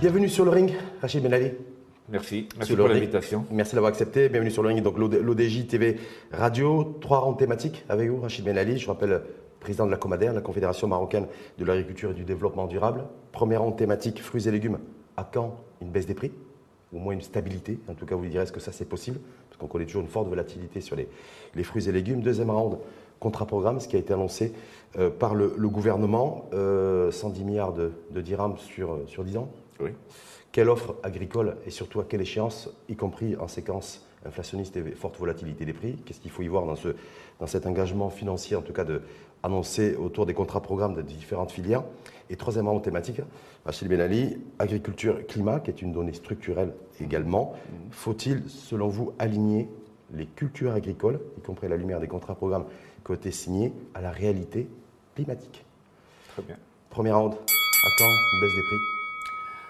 Bienvenue sur le ring, Rachid Ben Ali. Merci pour l'invitation. Merci d'avoir accepté. Bienvenue sur le ring. Donc l'ODJ TV Radio, 3 rounds thématiques avec vous, Rachid Ben Ali. Je rappelle, président de la Comader, la Confédération marocaine de l'agriculture et du développement durable. Premier round thématique, fruits et légumes. À quand une baisse des prix? Au moins une stabilité. En tout cas, vous direz, est-ce que ça c'est possible? Parce qu'on connaît toujours une forte volatilité sur les fruits et légumes. Deuxième round, contrat-programme, ce qui a été annoncé par le gouvernement. 110 milliards de dirhams sur 10 ans. Oui. Quelle offre agricole et surtout à quelle échéance, y compris en séquence inflationniste et forte volatilité des prix? Qu'est-ce qu'il faut y voir dans cet engagement financier, en tout cas annoncé autour des contrats-programmes de différentes filières? Et troisième round thématique, Rachid Ben Ali, agriculture-climat, qui est une donnée structurelle également. Faut-il, selon vous, aligner les cultures agricoles, y compris à la lumière des contrats-programmes qui ont été signés, à la réalité climatique? Très bien. Premier round, à quand une baisse des prix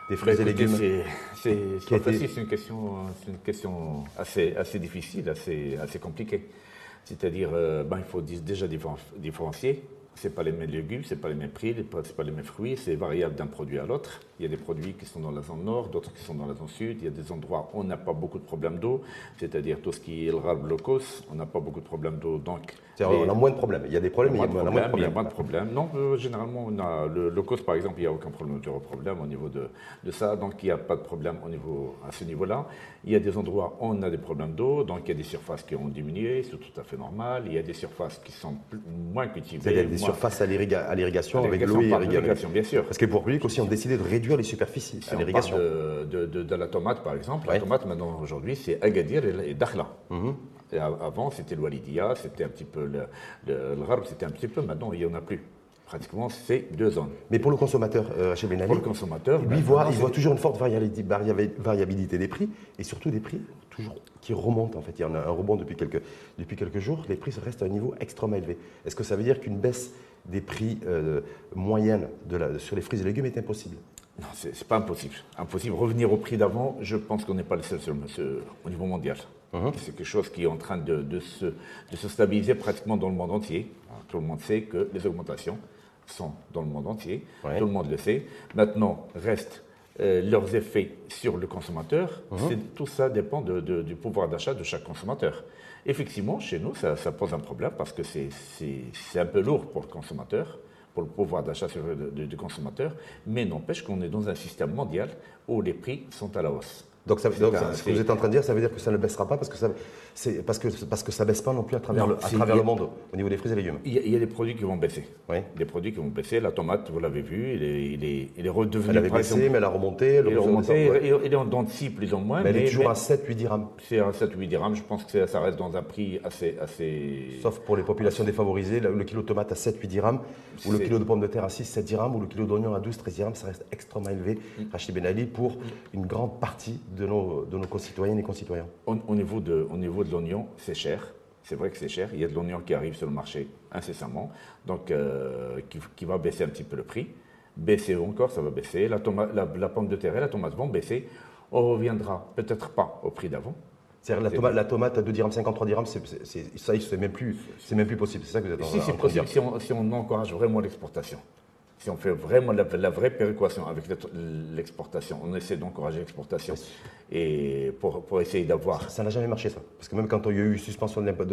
des fruits et légumes? C'est une question assez difficile, assez compliquée. C'est-à-dire, il faut déjà différencier. Ce n'est pas les mêmes légumes, ce n'est pas les mêmes prix, ce n'est pas les mêmes fruits, c'est variable d'un produit à l'autre. Il y a des produits qui sont dans la zone nord, d'autres qui sont dans la zone sud. Il y a des endroits où on n'a pas beaucoup de problèmes d'eau, c'est-à-dire tout ce qui est le rab locos, on n'a pas beaucoup de problèmes d'eau. On a moins de problèmes. Il y a des problèmes, mais il y a moins de problèmes. Non, généralement, on a le locos, par exemple, il n'y a aucun problème au niveau de ça, donc il n'y a pas de problème à ce niveau-là. Il y a des endroits où on a des problèmes d'eau, donc il y a des surfaces qui ont diminué, c'est tout à fait normal. Il y a des surfaces qui sont moins cultivées. Surface à l'irrigation avec l'eau et l'irrigation, bien sûr. Parce que pour public aussi, on décidé de réduire les superficies à l'irrigation. De la tomate, par exemple. La tomate, maintenant, aujourd'hui, c'est Agadir et Dakhla. Et avant, c'était l'Oualidia, c'était un petit peu le Gharb, c'était un petit peu. Maintenant, il n'y en a plus. Pratiquement, c'est 2 zones. Mais pour le consommateur, Rachid Ben Ali, pour le consommateur, lui, il voit toujours une forte variabilité des prix et surtout des prix toujours qui remontent. En fait, il y en a un rebond depuis quelques jours. Les prix restent à un niveau extrêmement élevé. Est-ce que ça veut dire qu'une baisse des prix moyennes sur les fruits et légumes est impossible? Non, c'est pas impossible. Impossible. Revenir au prix d'avant, je pense qu'on n'est pas le seul au niveau mondial. C'est quelque chose qui est en train de se stabiliser pratiquement dans le monde entier. Alors, tout le monde sait que les augmentations sont dans le monde entier. Ouais. Tout le monde le sait. Maintenant, restent leurs effets sur le consommateur. Tout ça dépend du pouvoir d'achat de chaque consommateur. Effectivement, chez nous, ça pose un problème parce que c'est un peu lourd pour le consommateur, pour le pouvoir d'achat du consommateur, mais n'empêche qu'on est dans un système mondial où les prix sont à la hausse. Donc, ce que vous êtes en train de dire, ça veut dire que ça ne baissera pas parce que ça ne baisse pas non plus à travers le monde au niveau des fruits et légumes. Il y a des produits qui vont baisser. Oui. Des produits qui vont baisser. La tomate, vous l'avez vu, il est redevenu... Elle avait baissé, mais elle a remonté. Il est en dents de scie, plus ou moins. Mais elle est toujours à 7-8 dirhams. C'est à 7-8 dirhams. Je pense que ça reste dans un prix assez... Sauf pour les populations défavorisées, le kilo de tomate à 7-8 dirhams, ou le kilo de pommes de terre à 6-7 dirhams, ou le kilo d'oignon à 12-13 dirhams, ça reste extrêmement élevé, Rachid Ben Ali, pour une grande partie de nos concitoyennes et concitoyens. Au niveau de l'oignon, c'est cher. C'est vrai que c'est cher. Il y a de l'oignon qui arrive sur le marché incessamment, donc qui va baisser un petit peu le prix. Baisser encore, ça va baisser. La pomme de terre et la tomate vont baisser. On reviendra peut-être pas au prix d'avant. C'est-à-dire la tomate à 2 dirhams, 53 dirhams, c'est même plus possible. C'est ça que vous êtes en train de dire. Si, c'est possible si on encourage vraiment l'exportation. Si on fait vraiment la vraie péréquation avec l'exportation, on essaie d'encourager l'exportation et pour essayer d'avoir... Ça n'a jamais marché, ça. Parce que même quand il y a eu suspension de l'impôt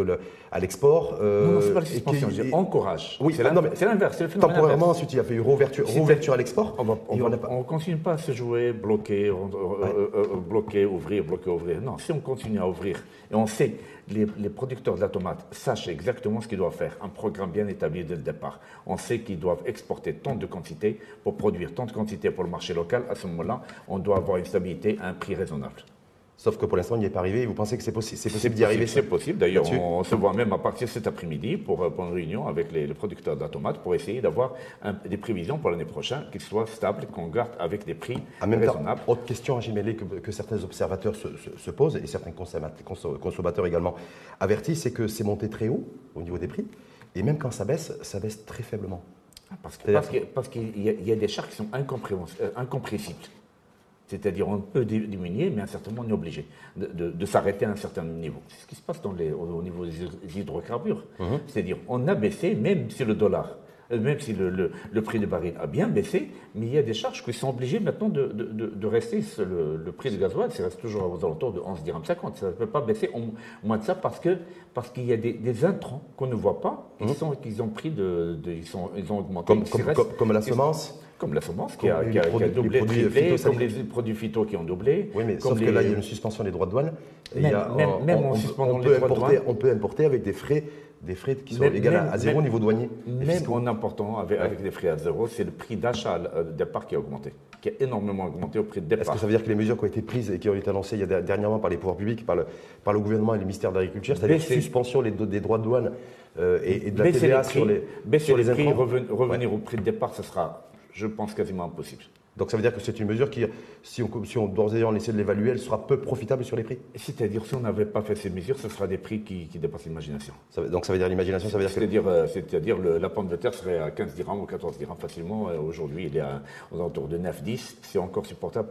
à l'export... non, c'est pas la suspension, encourage. Oui, c'est l'inverse, c'est le phénomène temporairement, inverse. Ensuite, il y a fait une rouverture à l'export. On ne continue pas à se jouer, bloquer, ouvrir. Non, si on continue à ouvrir, et on sait, les producteurs de la tomate sachent exactement ce qu'ils doivent faire, un programme bien établi dès le départ. On sait qu'ils doivent exporter tant de quantité pour produire tant de quantité pour le marché local. À ce moment-là, on doit avoir une stabilité à un prix raisonnable. Sauf que pour l'instant, il n'y est pas arrivé et vous pensez que c'est possible d'y arriver? C'est possible. D'ailleurs, on se voit même à partir de cet après-midi pour une réunion avec les producteurs de la tomate pour essayer d'avoir des prévisions pour l'année prochaine, qu'ils soient stables, qu'on garde avec des prix raisonnables. Autre question, Rachid Ben Ali, que certains observateurs se posent et certains consommateurs également avertis, c'est que c'est monté très haut au niveau des prix et même quand ça baisse très faiblement. Parce qu'il y a des charges qui sont incompressibles. C'est-à-dire on peut diminuer, mais à un certain moment on est obligé de s'arrêter à un certain niveau. C'est ce qui se passe au niveau des hydrocarbures. C'est-à-dire on a baissé, même si le dollar, même si le prix du baril a bien baissé, mais il y a des charges qui sont obligées maintenant de rester. Le prix du gasoil, ça reste toujours aux alentours de 11,50 dirhams. Ça ne peut pas baisser moins de ça parce qu'il y a des intrants qu'on ne voit pas, qu'ils ont pris ils ont augmenté. Comme la semence. Comme la semence qui a doublé, triplé, comme les produits phyto qui ont doublé. Oui, mais sauf que là, il y a une suspension des droits de douane. Même en suspendant les droits de douane. On peut importer avec des frais qui sont égaux à zéro au niveau douanier. Même en important avec des frais à zéro, c'est le prix d'achat de départ qui a augmenté, qui a énormément augmenté au prix de départ. Est-ce que ça veut dire que les mesures qui ont été prises et qui ont été annoncées dernièrement par les pouvoirs publics, par le gouvernement et le ministère de l'Agriculture, c'est-à-dire suspension des droits de douane et de la TVA sur les intrants, revenir au prix de départ, ce sera, je pense, quasiment impossible. Donc ça veut dire que c'est une mesure qui, si on d'ores et déjà on essaie de l'évaluer, elle sera peu profitable sur les prix. C'est-à-dire, si on n'avait pas fait ces mesures, ce sera des prix qui dépassent l'imagination. Donc ça veut dire l'imagination, ça veut dire C'est-à-dire la pomme de terre serait à 15 dirhams ou 14 dirhams facilement. Aujourd'hui, il est aux alentours de 9-10. C'est encore supportable.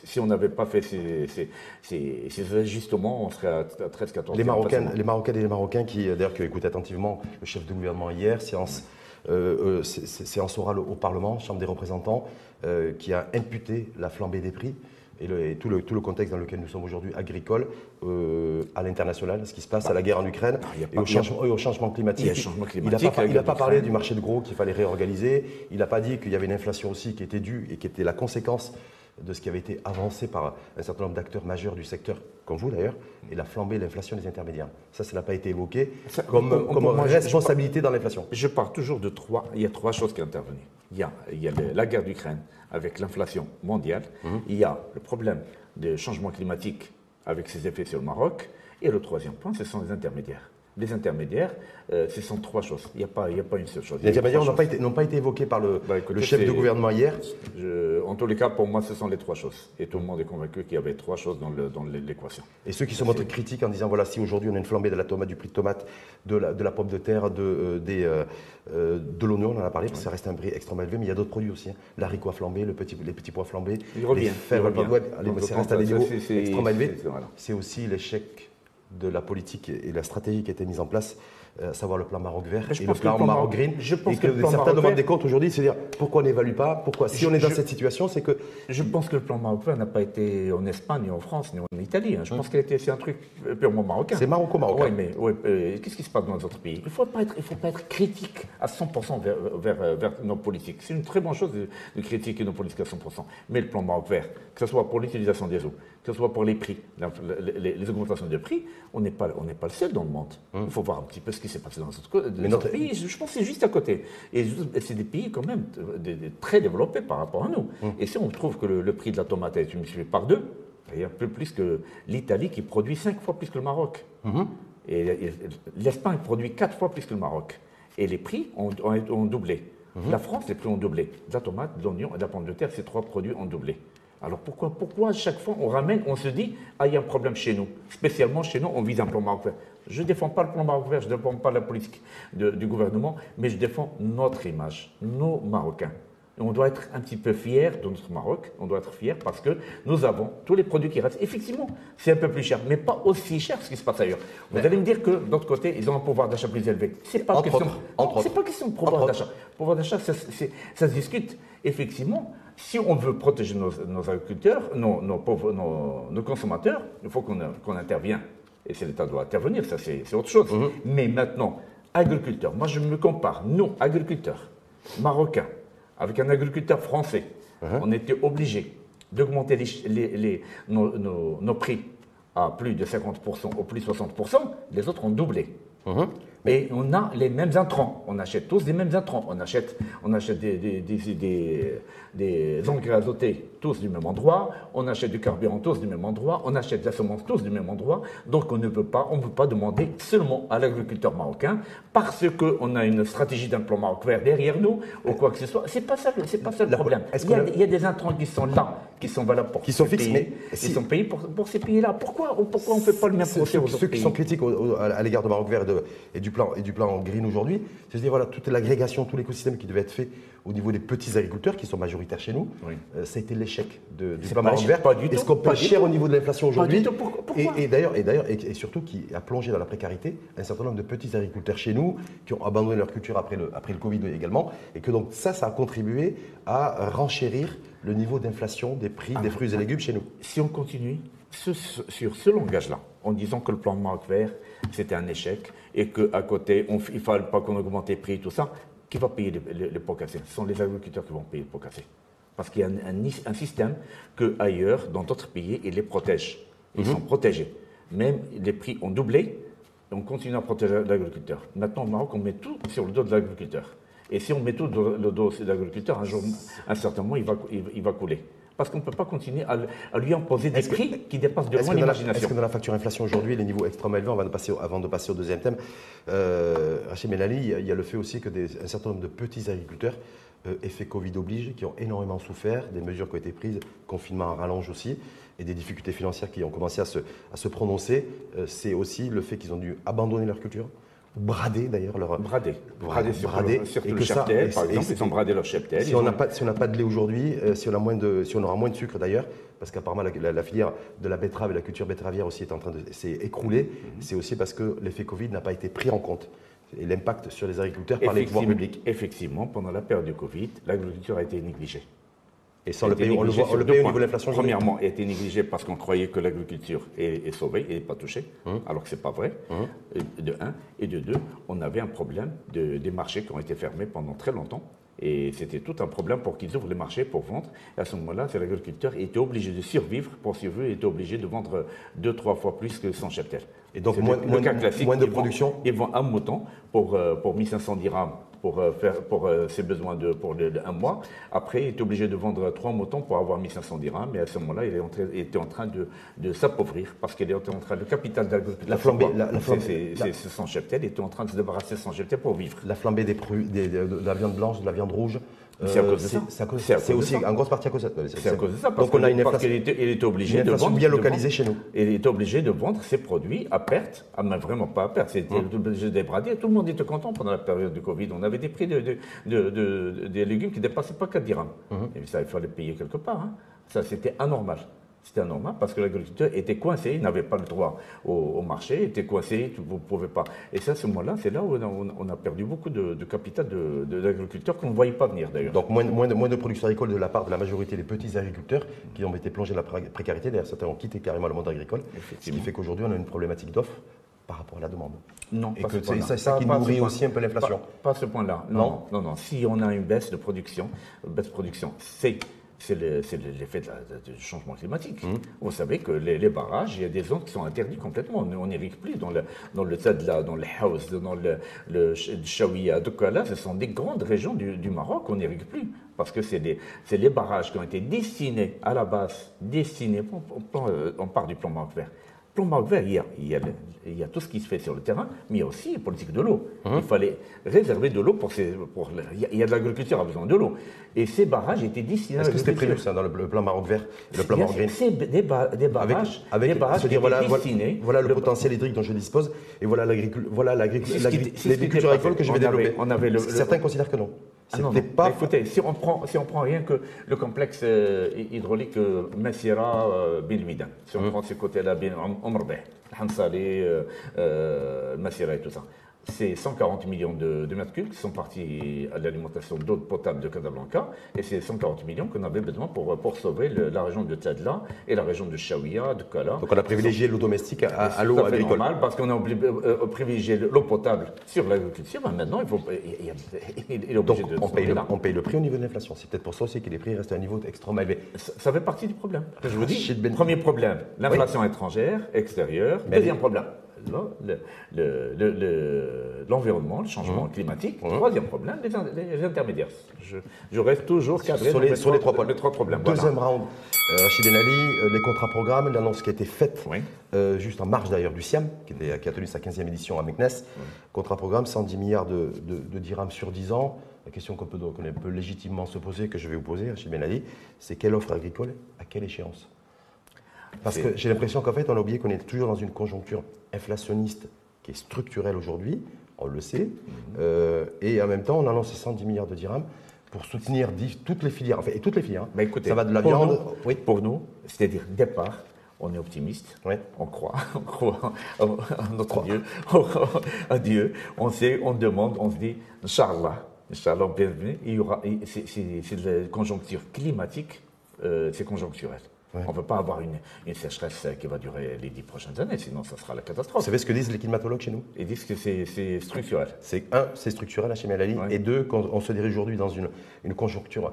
Si on n'avait pas fait ces ajustements, on serait à 13-14 dirhams. Les Marocaines et les Marocains qui écoutaient attentivement le chef de gouvernement hier, séance orale au Parlement, Chambre des représentants, qui a imputé la flambée des prix et tout le contexte dans lequel nous sommes aujourd'hui, agricole, à l'international, ce qui se passe à la guerre en Ukraine et au changement climatique. Il n'a pas parlé du marché de gros qu'il fallait réorganiser, il n'a pas dit qu'il y avait une inflation aussi qui était due et qui était la conséquence de ce qui avait été avancé par un certain nombre d'acteurs majeurs du secteur, comme vous d'ailleurs, et la flambée de l'inflation des intermédiaires. Ça n'a pas été évoqué comme responsabilité dans l'inflation. Je pars toujours de il y a trois choses qui interviennent. Il y a la guerre d'Ukraine avec l'inflation mondiale, il y a le problème des changements climatiques avec ses effets sur le Maroc, et le troisième point, ce sont les intermédiaires. Les intermédiaires, ce sont trois choses. Il n'y a pas une seule chose. Les intermédiaires n'ont pas été évoqués par le chef de gouvernement hier. En tous les cas, pour moi, ce sont les trois choses. Et tout le monde est convaincu qu'il y avait trois choses dans l'équation. Et ceux qui se montrent critiques en disant, voilà, si aujourd'hui on a une flambée de la tomate, du prix de tomate, de la pomme de terre, de l'oignon, on en a parlé, parce que ça reste un prix extrêmement élevé, mais il y a d'autres produits aussi. L'haricot a flambé, les petits pois flambés. Il revient. Ça reste à des niveaux extrêmement élevés. C'est aussi l'échec de la politique et la stratégie qui a été mise en place, à savoir le plan Maroc vert et le plan Maroc green. Et que certains demandent des comptes aujourd'hui, c'est-à-dire pourquoi on n'évalue pas, si on est dans cette situation, c'est que... Je pense que le plan Maroc vert n'a pas été en Espagne, ni en France, ni en Italie. Je pense que c'est un truc purement marocain. C'est marocain. Oui, mais qu'est-ce qui se passe dans les autres pays? Il ne faut pas être critique à 100% vers nos politiques. C'est une très bonne chose de critiquer nos politiques à 100%. Mais le plan Maroc vert, que ce soit pour l'utilisation des eaux, que ce soit pour les prix, les augmentations de prix, on n'est pas le seul dans le monde. Il faut voir un petit peu ce qui s'est passé dans les autres pays. Je pense que c'est juste à côté. Et c'est des pays quand même très développés par rapport à nous. Et si on trouve que le prix de la tomate a été multiplié par 2, il y a un peu plus que l'Italie qui produit 5 fois plus que le Maroc. Et l'Espagne produit 4 fois plus que le Maroc. Et les prix ont doublé. La France, les prix ont doublé. De la tomate, de l'oignon et de la pomme de terre, ces trois produits ont doublé. Alors pourquoi à chaque fois on se dit il y a un problème chez nous, spécialement chez nous, on vise un plan Maroc vert. Je ne défends pas le plan Maroc vert, je ne défends pas la politique du gouvernement, mais je défends notre image, nos Marocains. Et on doit être un petit peu fiers de notre Maroc, on doit être fiers parce que nous avons tous les produits qui restent. Effectivement, c'est un peu plus cher, mais pas aussi cher que ce qui se passe ailleurs. Vous allez me dire que d'autre côté, ils ont un pouvoir d'achat plus élevé. C'est pas question de pouvoir d'achat. Le pouvoir d'achat, ça se discute. Effectivement, si on veut protéger nos agriculteurs, nos consommateurs, il faut qu'on intervienne. Et c'est l'État doit intervenir, ça c'est autre chose. Mais maintenant, agriculteurs, moi je me compare, nous, agriculteurs marocains, avec un agriculteur français, on était obligés d'augmenter nos prix à plus de 50% ou plus de 60%, les autres ont doublé. Mais on a les mêmes intrants, on achète tous des mêmes intrants, on achète des engrais azotés tous du même endroit, on achète du carburant tous du même endroit, on achète de la semence tous du même endroit, donc on ne peut pas demander seulement à l'agriculteur marocain parce qu'on a une stratégie d'un plan Maroc vert derrière nous ou quoi que ce soit. C'est pas ça le problème. Il y a des intrants qui sont là, qui sont valables pour qui sont ces fixes, pays. mais Ils sont payés pour ces pays-là. Pourquoi on ne fait pas le même procès aux autres ceux qui pays? sont critiques à l'égard de Maroc Vert et du plan Green aujourd'hui, c'est-à-dire voilà, toute l'agrégation, tout l'écosystème qui devait être fait au niveau des petits agriculteurs qui sont majoritaires chez nous, Oui. Ça a été l'échec du C'est plan pas Maroc l'échec, Vert. pas du tout, Est-ce qu'on pas paye du cher tout. au niveau de l'inflation aujourd'hui? du tout. Pourquoi Et surtout qui a plongé dans la précarité un certain nombre de petits agriculteurs chez nous qui ont abandonné leur culture après le Covid également, et que donc ça a contribué à renchérir le niveau d'inflation des prix des fruits et légumes chez nous. Si on continue sur ce langage-là, en disant que le plan Maroc Vert, c'était un échec et qu'à côté, il ne fallait pas qu'on augmente les prix, tout ça, qui va payer les pots cassés? Ce sont les agriculteurs qui vont payer les pots cassés. Parce qu'il y a un système qu'ailleurs, dans d'autres pays, il les protège. Ils sont protégés. Même les prix ont doublé, et on continue à protéger l'agriculteur. Maintenant, au Maroc, on met tout sur le dos de l'agriculteur. Et si on met tout sur le dos de l'agriculteur, un certain moment, il va couler. Parce qu'on ne peut pas continuer à lui imposer des prix qui dépassent de loin l'imagination. Est-ce que dans la facture inflation aujourd'hui, les niveaux extrêmement élevés, avant de passer au deuxième thème, Rachid Melali, il y a le fait aussi que un certain nombre de petits agriculteurs, effet Covid oblige, qui ont énormément souffert, des mesures qui ont été prises, confinement à rallonge aussi, et des difficultés financières qui ont commencé à se prononcer. C'est aussi le fait qu'ils ont dû abandonner leur culture, brader d'ailleurs leur... Brader surtout le ça, cheptel, par exemple, ils ont bradé leur cheptel. Si on n'a pas de lait aujourd'hui, si on aura moins de sucre d'ailleurs, parce qu'apparemment la filière de la betterave et la culture betteravière aussi est en train de s'est écroulée, c'est aussi parce que l'effet Covid n'a pas été pris en compte. Et l'impact sur les agriculteurs par les pouvoirs publics. Effectivement, pendant la période du Covid, l'agriculture a été négligée. Et ça, on le paye au niveau de l'inflation. Premièrement, elle a été négligée parce qu'on croyait que l'agriculture est sauvée et n'est pas touchée, alors que ce n'est pas vrai, de un. Et de deux, on avait un problème des marchés qui ont été fermés pendant très longtemps. Et c'était tout un problème pour qu'ils ouvrent les marchés pour vendre. Et à ce moment-là, l'agriculteur était obligé de survivre. Pour survivre, il était obligé de vendre 2-3 fois plus que son cheptel. Et donc, moins de production. Ils vendent un mouton pour 1500 dirhams pour ses besoins pour un mois. Après, il était obligé de vendre 3 moutons pour avoir 1500 dirhams. Et à ce moment-là, il était en train de s'appauvrir parce qu'il était en train, le capital d'agriculteur, c'est son cheptel. Il était en train de se débarrasser de son cheptel pour vivre. La flambée de la viande blanche, de la viande rouge. C'est à cause de ça. C'est aussi en grosse partie à cause de ça. C'est à cause de ça. Donc on a une inflation était obligé de vendre bien localisée chez nous. Il était obligé de vendre ses produits à perte, mais vraiment pas à perte. C'était obligé de débrader. Tout le monde était content pendant la période du Covid. On avait des prix des légumes qui ne dépassaient pas 4 dirhams. Et ça, il fallait payer quelque part. Ça, c'était anormal. C'était anormal parce que l'agriculteur était coincé, il n'avait pas le droit au marché, il était coincé, vous ne pouvez pas. Et ça, à ce moment-là, c'est là où on a perdu beaucoup de capital de l'agriculteur qu'on ne voyait pas venir d'ailleurs. Donc moins de production agricole de la part de la majorité des petits agriculteurs qui ont été plongés dans la précarité. D'ailleurs, certains ont quitté carrément le monde agricole. Ce qui fait qu'aujourd'hui, on a une problématique d'offre par rapport à la demande. Non, et que c'est ça qui nourrit aussi un peu l'inflation. Pas à ce point-là. Non. Si on a une baisse de production, c'est l'effet du changement climatique. Vous savez que les barrages, il y a des zones qui sont interdites complètement. On n'irrigue plus dans le Tadla, dans le Haouz, dans le Chaouia, Doukala. Ce sont des grandes régions du Maroc, on n'irrigue plus. Parce que c'est les barrages qui ont été destinés à la base, on part du plan Maroc Vert. Plan Maroc Vert, il y a tout ce qui se fait sur le terrain, mais il y a aussi la politique de l'eau. Il fallait réserver de l'eau il y a de l'agriculture a besoin de l'eau. Et ces barrages étaient destinés à l'agriculture. Est-ce que c'était prévu ça dans le plan Maroc Vert et le plan Maroc Green? C'est des barrages qui étaient destinés. Voilà le potentiel hydrique dont je dispose et voilà l'agriculture agricole que je vais développer. Certains considèrent que non. Écoutez, si on prend rien que le complexe hydraulique Messira Bilmidan, si on prend ces côtés-là, Omrbeh, Hansali, Messira et tout ça, c'est 140 millions de mètres cubes qui sont partis à l'alimentation d'eau potable de Casablanca, et c'est 140 millions qu'on avait besoin pour sauver la région de Tadla et la région de Chaouia, de Kala. Donc on a privilégié l'eau domestique à l'eau agricole. Normal, parce qu'on a privilégié l'eau potable sur l'agriculture. Maintenant, il est obligé de... On paye le prix au niveau de l'inflation. C'est peut-être pour ça aussi que les prix restent à un niveau extrêmement élevé. Ça fait partie du problème. Je vous dis, premier problème, l'inflation étrangère, extérieure. Deuxième problème, l'environnement, le changement climatique. Troisième problème, les intermédiaires. Je reste toujours cadré sur les trois problèmes. Deuxième round, Rachid Ben Ali, les contrats programmes, l'annonce qui a été faite juste en marge d'ailleurs du SIAM, qui a tenu sa 15e édition à Meknès. Contrat programme, 110 milliards de dirhams sur 10 ans. la question qu'on peut légitimement se poser, que je vais vous poser, Rachid Ben Ali, c'est quelle offre agricole, à quelle échéance? Parce que j'ai l'impression qu'en fait, on a oublié qu'on est toujours dans une conjoncture inflationniste qui est structurelle aujourd'hui, on le sait, et en même temps, on a lancé 110 milliards de dirhams pour soutenir toutes les filières, enfin, et toutes les filières. Mais écoutez, ça va de la viande. Oui, pour nous, c'est-à-dire départ, on est optimiste, on croit en notre Dieu, à Dieu, on sait, on demande, on se dit, Inch'Allah, bienvenue, il y aura, c'est de la conjoncture climatique, c'est conjoncturel. On ne peut pas avoir une sécheresse qui va durer les 10 prochaines années, sinon ça sera la catastrophe. Vous savez ce que disent les climatologues chez nous? Ils disent que c'est structurel. C'est structurel, Hachem El Ali, et deux, on se dirige aujourd'hui dans une conjoncture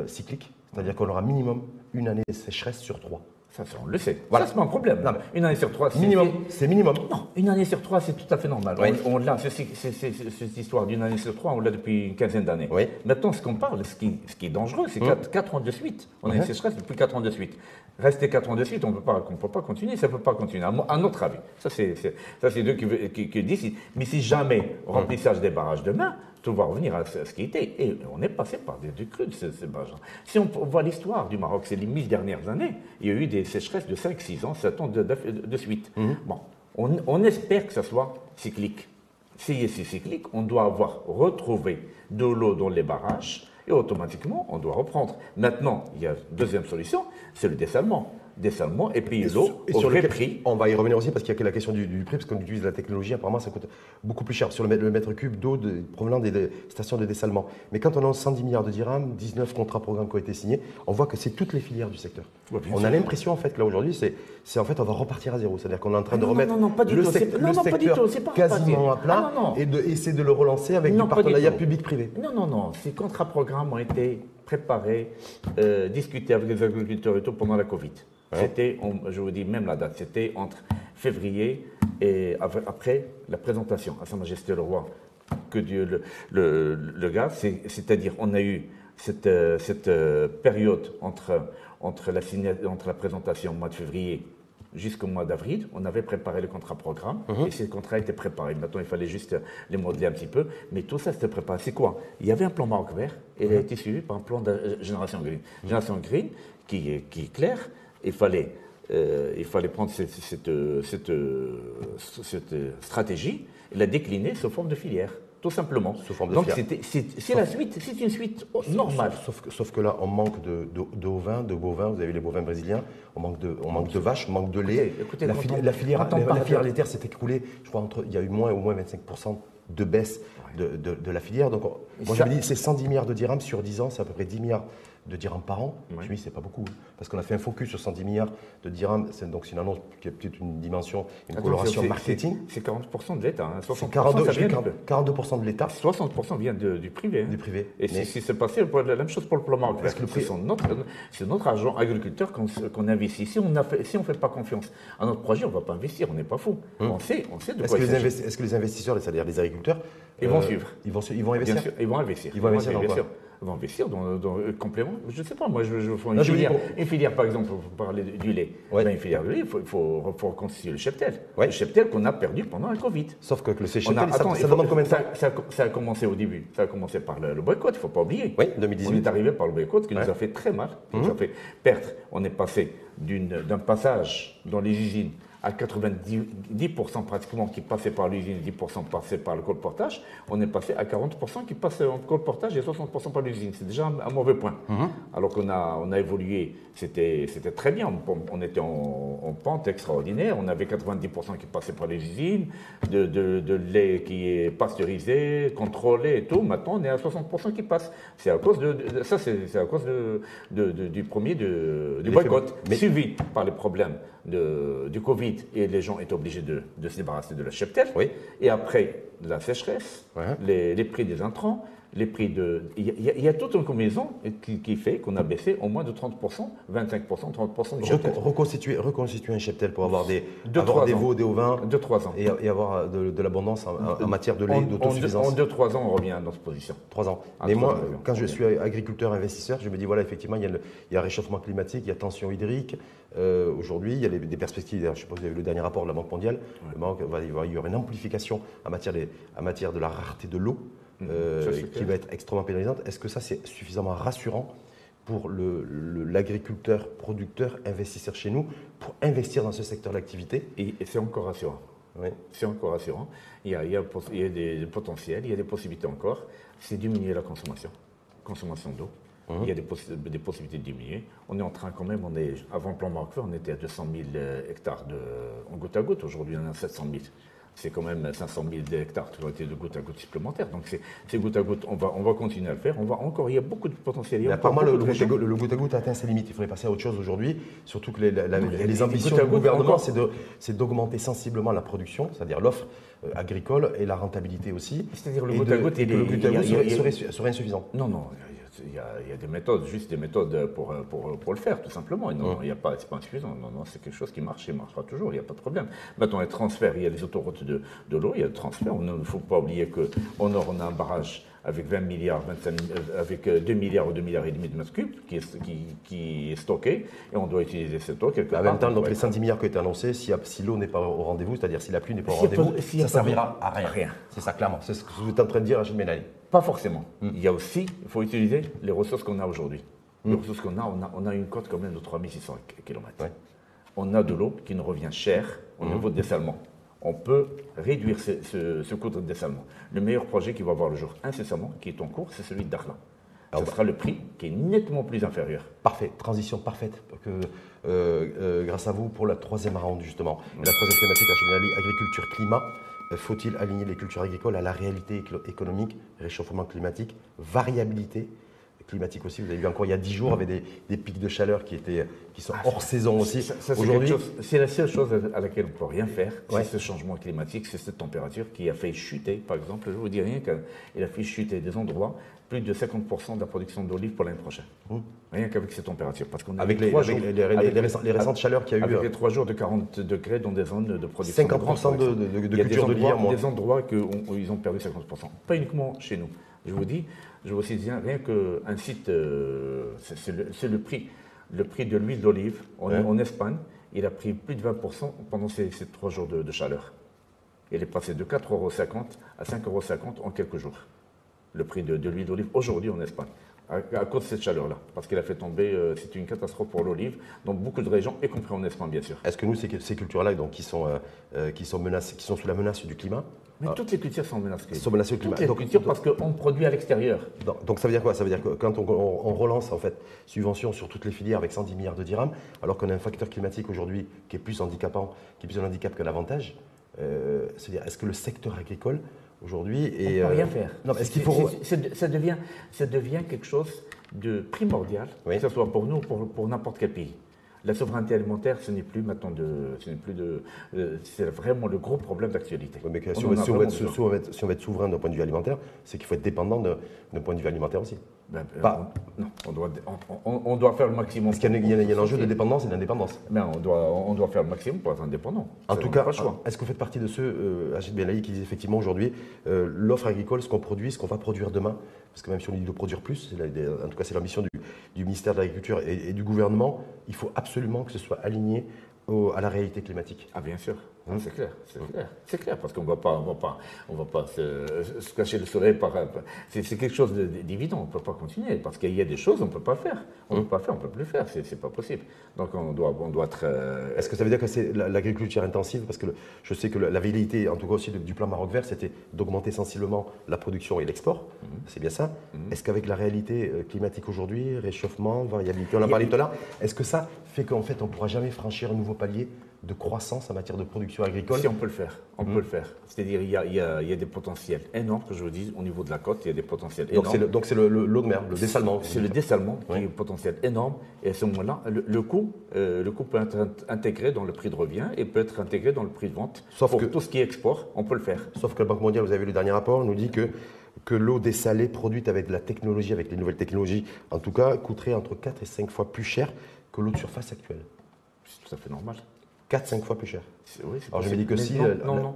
cyclique, c'est-à-dire qu'on aura minimum une année de sécheresse sur 3. Ça, on le sait. Voilà. Ça, c'est pas un problème. Non, une année sur 3, c'est minimum. C'est minimum. Non, une année sur 3, c'est tout à fait normal. Oui. On l'a, cette histoire d'une année sur 3, on l'a depuis une quinzaine d'années. Oui. Maintenant, ce qu'on parle, ce qui est dangereux, c'est 4 ans de suite. On a une sécheresse depuis 4 ans de suite. Rester 4 ans de suite, on ne peut pas continuer, ça ne peut pas continuer, à notre avis. Ça, c'est eux qui disent. Mais si jamais remplissage des barrages demain, tout va revenir à ce qui était. Et on est passé par des crues de ces barrages. Si on voit l'histoire du Maroc, ces 1000 dernières années, il y a eu des sécheresses de 5, 6 ans, 7 ans de suite. Bon, on espère que ça soit cyclique. Si c'est cyclique, on doit avoir retrouvé de l'eau dans les barrages et automatiquement, on doit reprendre. Maintenant, il y a une deuxième solution, c'est le dessalement. Et puis l'eau au vrai prix. On va y revenir aussi parce qu'il y a la question du prix, parce qu'on utilise la technologie, apparemment ça coûte beaucoup plus cher sur le mètre cube d'eau provenant des stations de dessalement. Mais quand on a 110 milliards de dirhams, 19 contrats programmes qui ont été signés, on voit que c'est toutes les filières du secteur. On a l'impression en fait que là aujourd'hui, c'est en fait on va repartir à zéro. C'est-à-dire qu'on est en train de remettre le secteur quasiment à plat et essayer de le relancer avec du partenariat public-privé. Non. Ces contrats programmes ont été préparés, discutés avec les agriculteurs et tout pendant la Covid. C'était, je vous dis même la date, c'était entre février et après la présentation à Sa Majesté le Roi, que Dieu le garde. C'est-à-dire, on a eu cette période entre la présentation au mois de février jusqu'au mois d'avril. On avait préparé le contrat programme et ces contrats étaient préparés. Maintenant, il fallait juste les modeler un petit peu. Mais tout ça, c'était préparé. C'est quoi? Il y avait un plan Maroc vert et il a été suivi par un plan de Génération Green. Génération Green qui est clair. Il fallait prendre cette stratégie et la décliner sous forme de filière, tout simplement. Donc c'est la suite, c'est une suite normale. Sauf que là, on manque de ovins, de bovins. Vous avez les bovins brésiliens. On manque de vaches, on manque de lait. Écoutez, la filière laitière s'est écoulée. Je crois il y a eu au moins 25% de baisse de la filière. Donc moi j'avais dit c'est 110 milliards de dirhams sur 10 ans, c'est à peu près 10 milliards de dirhams par an. Je me dis c'est pas beaucoup, parce qu'on a fait un focus sur 110 milliards de dirhams, donc c'est une annonce qui a peut-être une dimension, une coloration marketing. C'est 40% de l'État, 60%, 42% de l'État. 60% vient du privé. Du privé. Et si c'est passé, la même chose pour le plan Maroc. C'est notre argent agriculteur qu'on investit. Si on ne fait pas confiance à notre projet, on ne va pas investir, on n'est pas fou. On sait de quoi il s'agit. Est-ce que les investisseurs, c'est-à-dire les agriculteurs, ils vont suivre. Ils vont investir. Bien sûr, ils vont investir. Ils vont investir bien sûr. Ils vont investir dans complément. Je ne sais pas, moi, je fais une filière, par exemple, pour parler du lait. Une filière de lait, il faut reconstituer le cheptel. Le cheptel qu'on a perdu pendant la Covid. Sauf que le cheptel, ça demande combien de temps? Ça a commencé au début. Ça a commencé par le boycott, il ne faut pas oublier. Oui, 2018. On est arrivé par le boycott qui nous a fait très mal, qui nous a fait perdre. On est passé d'un passage dans les usines à 90% pratiquement qui passaient par l'usine, 10% passaient par le colportage, on est passé à 40% qui passaient en colportage et 60% par l'usine. C'est déjà un mauvais point. Alors qu'on a évolué, c'était très bien, on était en pente extraordinaire, on avait 90% qui passaient par les usines, de lait qui est pasteurisé, contrôlé et tout. Maintenant, on est à 60% qui passent. C'est à cause c'est à cause du premier du boycott, suivi par les problèmes du Covid, et les gens étaient obligés de se débarrasser de la cheptel. Et après la sécheresse, les prix des intrants, les prix de... Il y a toute une combinaison qui fait qu'on a baissé au moins de 30%, 25%, 30% du cheptel. Reconstituer un cheptel pour avoir des veaux, des ovins, 2-3 ans. Et avoir de l'abondance en matière de lait, d'autosuffisance. En 2-3 ans, on revient à notre position. 3 ans. Mais moi, quand je suis agriculteur, investisseur, je me dis, voilà, effectivement, il y a un réchauffement climatique, il y a tension hydrique. Aujourd'hui, il y a des perspectives. Je ne sais pas si vous avez vu le dernier rapport de la Banque mondiale. Le Maroc, il y aura une amplification en matière de la rareté de l'eau. qui va être extrêmement pénalisante. Est-ce que ça, c'est suffisamment rassurant pour l'agriculteur, producteur, investisseur chez nous, pour investir dans ce secteur d'activité? Et c'est encore rassurant. Oui. C'est encore rassurant. Il y a des potentiels, il y a des possibilités encore. C'est diminuer la consommation d'eau. Il y a des possibilités de diminuer. On est en train quand même, avant le plan Marquefort, on était à 200 000 hectares en goutte à goutte. Aujourd'hui, on est à 700 000. C'est quand même 500 000 hectares qui ont été de goutte à goutte supplémentaires. Donc c'est goutte à goutte, on va continuer à le faire. Il y a beaucoup de potentiel. Apparemment, le goutte à goutte a atteint ses limites. Il faudrait passer à autre chose aujourd'hui. Surtout que les ambitions du gouvernement, c'est d'augmenter sensiblement la production, c'est-à-dire l'offre agricole et la rentabilité aussi. C'est-à-dire le goutte à goutte, serait insuffisant. Non. Il y a des méthodes, juste des méthodes pour le faire, tout simplement. Non, c'est pas insuffisant. Non, c'est quelque chose qui marche et marchera toujours, il n'y a pas de problème. Maintenant, les transferts, il y a les autoroutes de l'eau, il y a le transfert. Il ne faut pas oublier qu'on a un barrage avec 20 milliards, avec 2 milliards ou 2 milliards et demi de mètres cubes qui est stocké et on doit utiliser cette eau quelque part. En même temps, donc les 110 milliards qui ont été annoncés, si l'eau n'est pas au rendez-vous, c'est-à-dire si la pluie n'est pas au rendez-vous, ça ne servira à rien. C'est ça, clairement. C'est ce que vous êtes en train de dire, Rachid Ben Ali. Pas forcément. Il y a aussi, il faut utiliser les ressources qu'on a aujourd'hui. Les ressources qu'on a, on a une côte quand même de 3600 km. Ouais. On a de l'eau qui nous revient cher au niveau de dessalement. On peut réduire ce coût de dessalement. Le meilleur projet qui va voir le jour incessamment, qui est en cours, c'est celui de Dakhla. Ce sera le prix qui est nettement plus inférieur. Parfait, transition parfaite grâce à vous pour la troisième round justement. Et la troisième thématique, Rachid Ben Ali, agriculture-climat. Faut-il aligner les cultures agricoles à la réalité économique, réchauffement climatique, variabilité climatique aussi? Vous avez vu encore il y a 10 jours avec des pics de chaleur qui sont hors saison aussi. Aujourd'hui, c'est la seule chose à laquelle on ne peut rien faire, c'est ce changement climatique, c'est cette température qui a fait chuter, par exemple, je vous dis rien qu'il a fait chuter des endroits plus de 50% de la production d'olives pour l'année prochaine. Rien qu'avec ces températures. Parce qu'on avec les récentes chaleurs qu'il y a eu. Avec les 3 jours de 40 degrés dans des zones de production. 50% de culture de l'hiver, des endroits où ils ont perdu 50%. Pas uniquement chez nous. Je vous aussi dis, rien qu'un site, c'est le prix. Le prix de l'huile d'olive en Espagne, il a pris plus de 20% pendant ces 3 jours de chaleur. Il est passé de 4,50 € à 5,50 € en quelques jours. Le prix de l'huile d'olive aujourd'hui en Espagne, à cause de cette chaleur-là. Parce qu'il a fait tomber, c'est une catastrophe pour l'olive, dans beaucoup de régions, y compris en Espagne, bien sûr. Est-ce que nous, ces cultures-là, donc, qui sont sous la menace du climat? Mais toutes les cultures sont menacées. Sont menacées du climat. Toutes les cultures parce qu'on produit à l'extérieur. Donc ça veut dire quoi? Ça veut dire que quand on relance en fait subventions sur toutes les filières avec 110 milliards de dirhams, alors qu'on a un facteur climatique aujourd'hui qui est plus handicapant, qui est plus un handicap que l'avantage, c'est-à-dire est-ce que le secteur agricole aujourd'hui on ne peut rien faire. Non, est-ce qu'il faut... ça devient quelque chose de primordial, que ce soit pour nous ou pour n'importe quel pays. La souveraineté alimentaire, ce n'est plus maintenant c'est vraiment le gros problème d'actualité. Oui, mais si on veut être souverain d'un point de vue alimentaire, c'est qu'il faut être dépendant d'un point de vue alimentaire aussi. Non, on doit faire le maximum. Parce qu'il y a un enjeu de dépendance et d'indépendance. Mais on doit faire le maximum pour être indépendant. En tout cas, est-ce que vous faites partie de ceux, Rachid Ben Ali, qui disent effectivement aujourd'hui, l'offre agricole, ce qu'on produit, ce qu'on va produire demain, parce que même si on dit de produire plus, en tout cas c'est l'ambition du ministère de l'Agriculture et du gouvernement, il faut absolument que ce soit aligné à la réalité climatique. Ah bien sûr, c'est clair, parce qu'on ne va pas se cacher le soleil c'est quelque chose d'évident, on ne peut pas continuer, parce qu'il y a des choses qu'on ne peut pas faire, on ne peut plus faire, c'est pas possible. Donc on doit être... Est-ce que ça veut dire que c'est l'agriculture intensive? Parce que je sais que la velléité, en tout cas aussi du plan Maroc Vert, c'était d'augmenter sensiblement la production et l'export, c'est bien ça. Est-ce qu'avec la réalité climatique aujourd'hui, réchauffement, variabilité, on en a parlé tout à l'heure, est-ce que ça fait qu'en fait on ne pourra jamais franchir un nouveau palier de croissance en matière de production agricole? Si on peut le faire, peut le faire. C'est-à-dire il y a des potentiels énormes, que je vous dis, au niveau de la côte, il y a des potentiels énormes. Donc c'est l'eau de mer, le dessalement. C'est le dessalement qui est un potentiel énorme. Et à ce moment-là, le coût peut être intégré dans le prix de revient et peut être intégré dans le prix de vente. Sauf que tout ce qui est export, on peut le faire. Sauf que la Banque mondiale, vous avez vu le dernier rapport, nous dit que l'eau dessalée produite avec de la technologie, avec les nouvelles technologies, en tout cas, coûterait entre 4 et 5 fois plus cher que l'eau de surface actuelle. C'est tout à fait normal. 4-5 fois plus cher. Oui, alors je me dis que si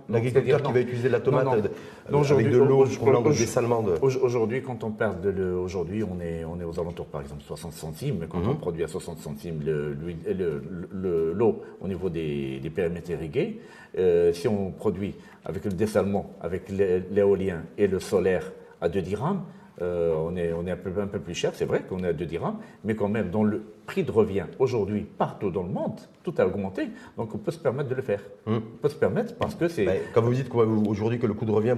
l'agriculteur qui va utiliser de la tomate avec de l'eau de dessalement... Aujourd'hui, quand on perd de l'eau, aujourd'hui on est aux alentours par exemple 60 centimes, mais quand on produit à 60 centimes l'eau au niveau des périmètres irrigués, si on produit avec le dessalement, avec l'éolien et le solaire à 2 dirhams. On est un peu plus cher, c'est vrai qu'on est à 2 dirhams, mais quand même, dans le prix de revient aujourd'hui, partout dans le monde, tout a augmenté, donc on peut se permettre de le faire. On peut se permettre parce que c'est... Quand vous dites aujourd'hui que le coût de revient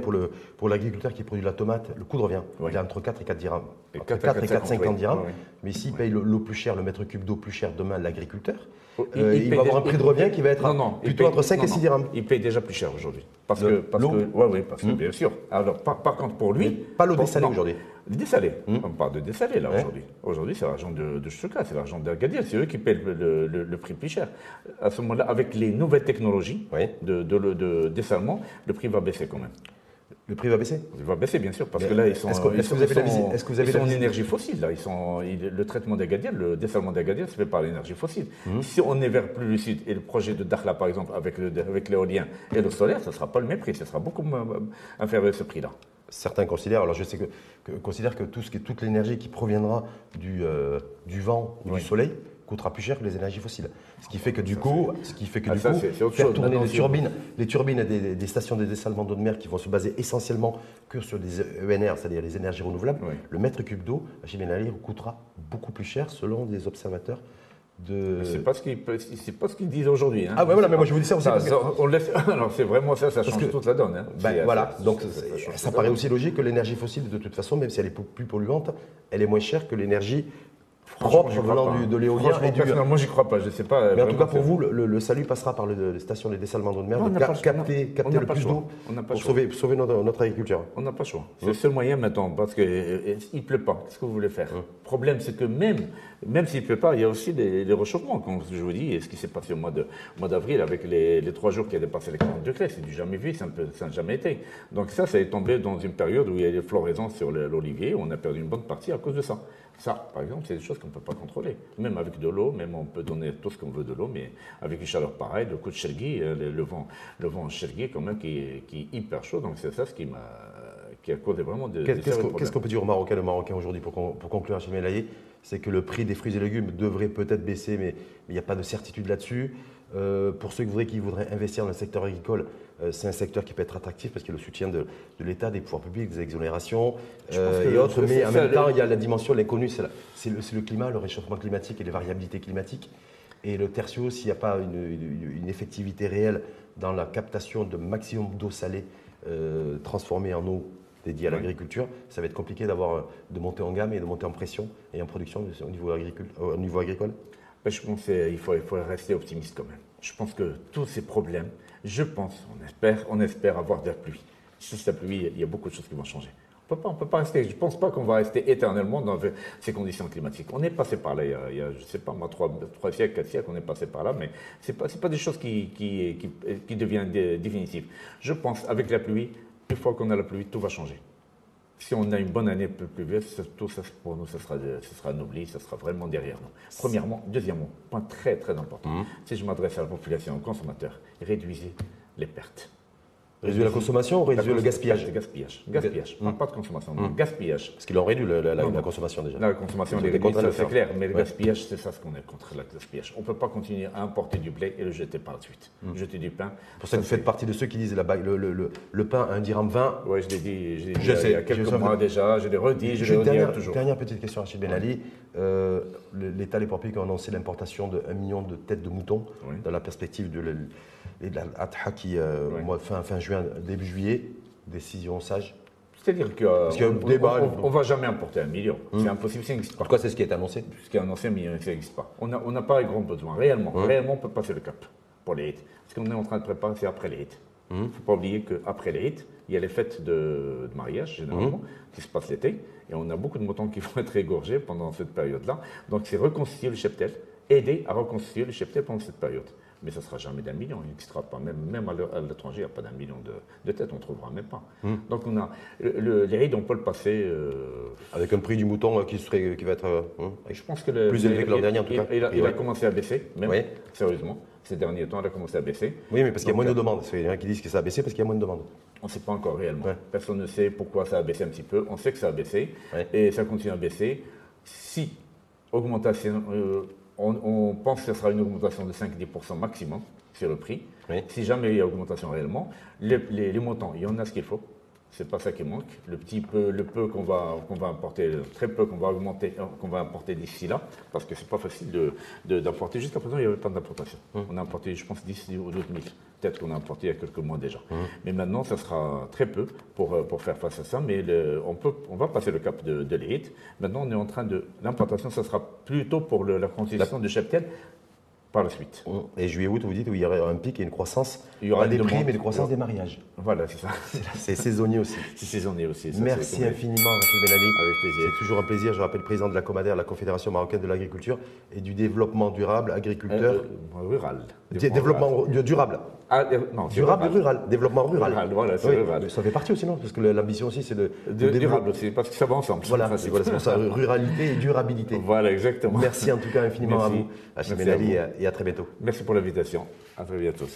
pour l'agriculteur qui produit de la tomate, le coût de revient, il est entre 4 et 4 dirhams. Entre 4 et 4,50 dirhams. Mais s'il paye l'eau plus chère, le mètre cube d'eau plus cher demain, l'agriculteur, il va avoir un prix de revient qui va être plutôt entre 5 et 6 dirhams. Il paye déjà plus cher aujourd'hui. Parce que, bien sûr. Alors, par contre, pour lui... Pas l'eau dessalée aujourd'hui. Dessalé. On parle de dessalé là aujourd'hui. Aujourd'hui, c'est l'argent de Chouka, c'est l'argent d'Agadir. C'est eux qui paient le prix plus cher. À ce moment-là, avec les nouvelles technologies de dessalement, le prix va baisser quand même. Le prix va baisser? Il va baisser, bien sûr, parce que là, ils sont en énergie fossile. Là. Le traitement d'Agadir, le dessalement d'Agadir se fait par l'énergie fossile. Si on est vers plus lucide, et le projet de Dakhla, par exemple, avec l'éolien et le solaire, ce ne sera pas le même prix, ce sera beaucoup inférieur à ce prix-là. Certains considèrent, alors je sais considèrent que toute l'énergie qui proviendra du vent ou du soleil coûtera plus cher que les énergies fossiles. Ce qui fait que du coup, faire tourner les turbines des stations de dessalement d'eau de mer qui vont se baser essentiellement que sur des ENR, c'est-à-dire les énergies renouvelables, le mètre cube d'eau, Rachid Ben Ali, coûtera beaucoup plus cher selon des observateurs. C'est pas ce qu'ils disent aujourd'hui. Hein. Ah ouais, voilà, mais moi je vous dis ça aussi. Alors c'est vraiment ça change toute la donne. Hein. Voilà, donc ça paraît aussi logique que l'énergie fossile, de toute façon, même si elle est plus polluante, elle est moins chère que l'énergie propre venant de l'éolien. Personnellement, j'y crois pas, je sais pas. Mais en tout cas, pour vous, le salut passera par les stations de dessalement d'eau de mer, capter le plus d'eau pour sauver notre agriculture. On n'a pas le choix. C'est le seul moyen maintenant, parce qu'il ne pleut pas. Qu'est-ce que vous voulez faire? Le problème, c'est que même s'il ne pleut pas, il y a aussi les réchauffements, comme je vous dis, et ce qui s'est passé au mois d'avril avec les 3 jours qui a dépassé les 40 degrés, c'est du jamais vu, ça n'a jamais été. Donc ça est tombé dans une période où il y a des floraisons sur l'olivier, où on a perdu une bonne partie à cause de ça. Ça, par exemple, c'est des choses qu'on ne peut pas contrôler. Même avec de l'eau, même on peut donner tout ce qu'on veut de l'eau, mais avec une chaleur pareille, le coup de Chergui, le vent Chergui quand même qui est hyper chaud, donc c'est ça ce qui a causé vraiment des Qu'est-ce qu'on peut dire aux Marocains aujourd'hui pour conclure, Hachim El Laï, c'est que le prix des fruits et légumes devrait peut-être baisser, mais il n'y a pas de certitude là-dessus. Pour ceux qui voudraient investir dans le secteur agricole, c'est un secteur qui peut être attractif parce qu'il y a le soutien de l'État, des pouvoirs publics, des exonérations et autres. Mais en même temps, il y a la dimension, l'inconnu, c'est le climat, le réchauffement climatique et les variabilités climatiques. Et le tertio, s'il n'y a pas une effectivité réelle dans la captation de maximum d'eau salée transformée en eau dédiée à l'agriculture, ça va être compliqué de monter en gamme et de monter en pression et en production au niveau agricole. Je pense qu'il faut rester optimiste quand même. Je pense que tous ces problèmes, on espère avoir de la pluie. Si c'est la pluie, il y a beaucoup de choses qui vont changer. On peut pas rester, je ne pense pas qu'on va rester éternellement dans ces conditions climatiques. On est passé par là, il y a je ne sais pas moi, 3 siècles, 4 siècles, on est passé par là, mais ce n'est pas des choses qui deviennent définitives. Je pense avec la pluie, une fois qu'on a la pluie, tout va changer. Si on a une bonne année pluvieuse, tout ça pour nous, ce sera anobli, ce sera vraiment derrière nous. Premièrement, deuxièmement, point très très important, si je m'adresse à la population, aux consommateurs, réduisez les pertes. Réduire la consommation ou réduire le gaspillage? Gaspillage. Pas de consommation, gaspillage. Parce qu'ils ont réduit la consommation déjà. La consommation, les réduits, c'est clair, mais le gaspillage, c'est ça ce qu'on est contre le gaspillage. On ne peut pas continuer à importer du blé et le jeter par la suite. Jeter du pain. Pour ça, vous faites partie de ceux qui disent le pain à 1 dirham 20. Oui, je l'ai dit il y a quelques mois déjà, je l'ai redit, je le redis toujours. Dernière petite question, Rachid Ben Ali. L'État, les pouvoirs publics ont annoncé l'importation de 1 million de têtes de moutons dans la perspective de l'Adha qui, fin juin, début juillet, décision sage. C'est-à-dire qu'on ne va jamais importer 1 million. C'est impossible, ça n'existe pas. En tout cas, c'est ce qui est annoncé. Ce qui est annoncé, mais ça n'existe pas. On n'a pas un grand besoin. Réellement, on peut passer le cap pour les hits. Ce qu'on est en train de préparer, c'est après les hits. Il ne faut pas oublier qu'après les hits, il y a les fêtes de mariage, généralement, qui se passent l'été. Et on a beaucoup de moutons qui vont être égorgés pendant cette période-là. Donc, c'est reconstituer le cheptel, aider à reconstituer le cheptel pendant cette période. Mais ça ne sera jamais d'1 million, il n'existera pas. Même à l'étranger, il n'y a pas d'1 million de têtes, on ne trouvera même pas. Donc on a les rides, on peut le passer. Avec un prix du mouton qui va être je pense que plus élevé que l'an dernier en tout cas. Il a commencé à baisser, même, sérieusement. Ces derniers temps, il a commencé à baisser. Oui, mais parce qu'il y a moins de demandes. Il y en a qui disent que ça a baissé parce qu'il y a moins de demandes. On ne sait pas encore réellement. Personne ne sait pourquoi ça a baissé un petit peu. On sait que ça a baissé et ça continue à baisser. Si augmentation. On pense que ce sera une augmentation de 5-10% maximum sur le prix. Si jamais il y a augmentation réellement, les montants, il y en a ce qu'il faut. C'est pas ça qui manque. Le peu qu'on va importer, très peu qu'on va augmenter, qu'on va importer d'ici là, parce que c'est pas facile d'importer. Jusqu'à présent, il n'y avait pas d'importation. On a importé, je pense, 10 ou 12 000. Peut-être qu'on a importé il y a quelques mois déjà. Mais maintenant, ça sera très peu pour faire face à ça. Mais on va passer le cap de l'élite. Maintenant, on est en train l'importation, ça sera plutôt pour la constitution de cheptel. Par la suite. Et juillet-août, vous dites où il y aurait un pic et une croissance, il y aura pas des prix, mais une croissance des mariages. Voilà, c'est ça. C'est saisonnier aussi. C'est saisonnier aussi. Ça, merci infiniment, Rachid Benali. Avec plaisir. C'est toujours un plaisir. Je rappelle, président de la Comader, la Confédération marocaine de l'agriculture et du développement durable, agriculteur. Rural. Développement durable. Non, durable et rural. Développement rural. Voilà, c'est rural. Ça fait partie aussi, non? Parce que l'ambition aussi, c'est de durable aussi, parce que ça va ensemble. Voilà, c'est pour ça, ruralité et durabilité. Voilà, exactement. Merci en tout cas infiniment à vous, Rachid Benali, et à très bientôt. Merci pour l'invitation. À très bientôt.